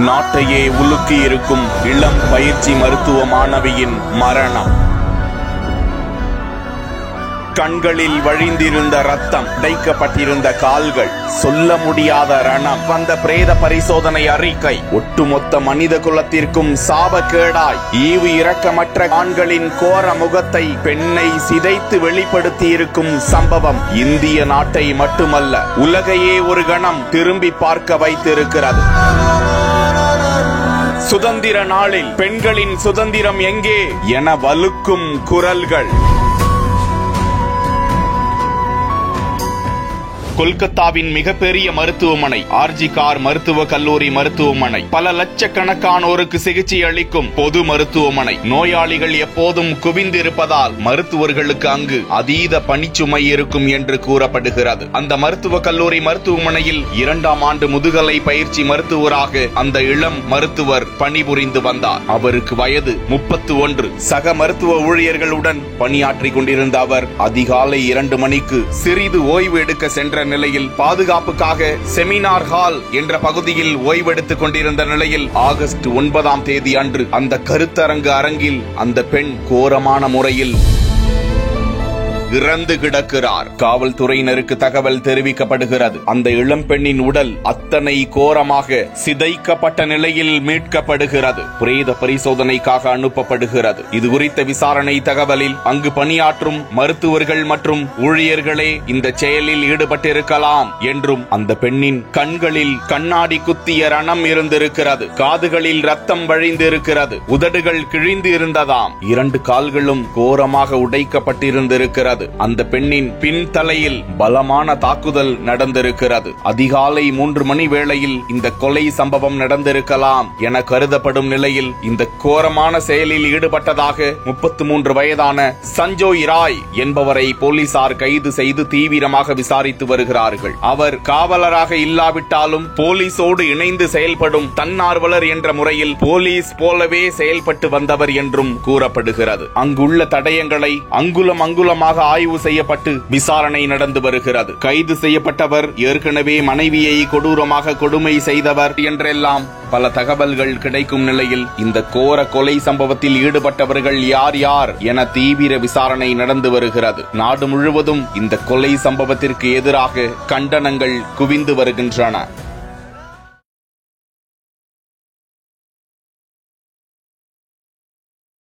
நாட்டையே உலுக்கி இருக்கும் இளம் பயிற்சி மருத்துவ மாணவியின் மரணம். கண்களில் வழிந்திருந்த ரத்தம், உடைக்கப்பட்டிருந்த கால்கள், சொல்ல முடியாத ரணம். வந்த பிரேத பரிசோதனை அறிக்கை ஒட்டுமொத்த மனித குலத்திற்கும் சாபக்கேடாய் ஈவு இரக்கமற்ற ஆண்களின் கோர முகத்தை, பெண்ணை சிதைத்து வெளிப்படுத்தி இருக்கும் சம்பவம் இந்திய நாட்டை மட்டுமல்ல உலகையே ஒரு கணம் திரும்பி பார்க்க வைத்திருக்கிறது. சுதந்திர நாளில் பெண்களின் சுதந்திரம் எங்கே என வலுக்கும் குரல்கள். கொல்கத்தாவின் மிகப்பெரிய மருத்துவமனை ஆர்ஜி கார் மருத்துவ கல்லூரி மருத்துவமனை பல லட்சக்கணக்கானோருக்கு சிகிச்சை அளிக்கும் பொது மருத்துவமனை. நோயாளிகள் எப்போதும் குவிந்திருப்பதால் மருத்துவர்களுக்கு அங்கு அதீத பணிச்சுமை இருக்கும் என்று கூறப்படுகிறது. அந்த மருத்துவ கல்லூரி மருத்துவமனையில் 2ஆம் ஆண்டு முதுகலை பயிற்சி மருத்துவராக அந்த இளம் மருத்துவர் பணிபுரிந்து வந்தார். அவருக்கு வயது 31. சக மருத்துவ ஊழியர்களுடன் பணியாற்றிக் கொண்டிருந்த அவர் அதிகாலை 2 மணிக்கு சிறிது ஓய்வு எடுக்க சென்ற நிலையில் பாதுகாப்புக்காக செமினார் ஹால் என்ற பகுதியில் ஓய்வெடுத்துக் கொண்டிருந்த நிலையில் ஆகஸ்ட் 9ஆம் தேதி அன்று அந்த கருத்தரங்கு அரங்கில் அந்த பெண் கோரமான முறையில் இறந்து கிடக்கிறார். காவல்துறையினருக்கு தகவல் தெரிவிக்கப்படுகிறது. அந்த இளம் பெண்ணின் உடல் அத்தனை கோரமாக சிதைக்கப்பட்ட நிலையில் மீட்கப்படுகிறது. பிரேத பரிசோதனைக்காக அனுப்பப்படுகிறது. இது குறித்த விசாரணை தகவலில் அங்கு பணியாற்றும் மருத்துவர்கள் மற்றும் ஊழியர்களே இந்த செயலில் ஈடுபட்டிருக்கலாம் என்றும், அந்த பெண்ணின் கண்களில் கண்ணாடி குத்திய ரணம் இருந்திருக்கிறது, காதுகளில் ரத்தம் வழிந்திருக்கிறது, உதடுகள் கிழிந்து இருந்ததாம், 2 கால்களும் கோரமாக உடைக்கப்பட்டிருந்திருக்கிறது. அந்த பெண்ணின் பின்தலையில் பலமான தாக்குதல் நடந்திருக்கிறது. அதிகாலை 3 மணி வேளையில் இந்த கொலை சம்பவம் நடந்திருக்கலாம் என கருதப்படும் நிலையில் இந்த கோரமான செயலில் ஈடுபட்டதாக 33 வயதான சஞ்சோய் ராய் என்பவரை போலீசார் கைது செய்து தீவிரமாக விசாரித்து வருகிறார்கள். அவர் காவலராக இல்லாவிட்டாலும் போலீசோடு இணைந்து செயல்படும் தன்னார்வலர் என்ற முறையில் போலீஸ் போலவே செயல்பட்டு வந்தவர் என்றும் கூறப்படுகிறது. அங்குள்ள தடயங்களை அங்குலம் அங்குலமாக ஆய்வு செய்யப்பட்டு விசாரணை நடந்து வருகிறது. கைது செய்யப்பட்டவர் ஏற்கனவே மனைவியை கொடூரமாக கொடுமை செய்தவர் என்றெல்லாம் பல தகவல்கள் கிடைக்கும் நிலையில் இந்த கோர கொலை சம்பவத்தில் ஈடுபட்டவர்கள் யார் யார் என தீவிர விசாரணை நடந்து வருகிறது. நாடு முழுவதும் இந்த கொலை சம்பவத்திற்கு எதிராக கண்டனங்கள் குவிந்து வருகின்றன.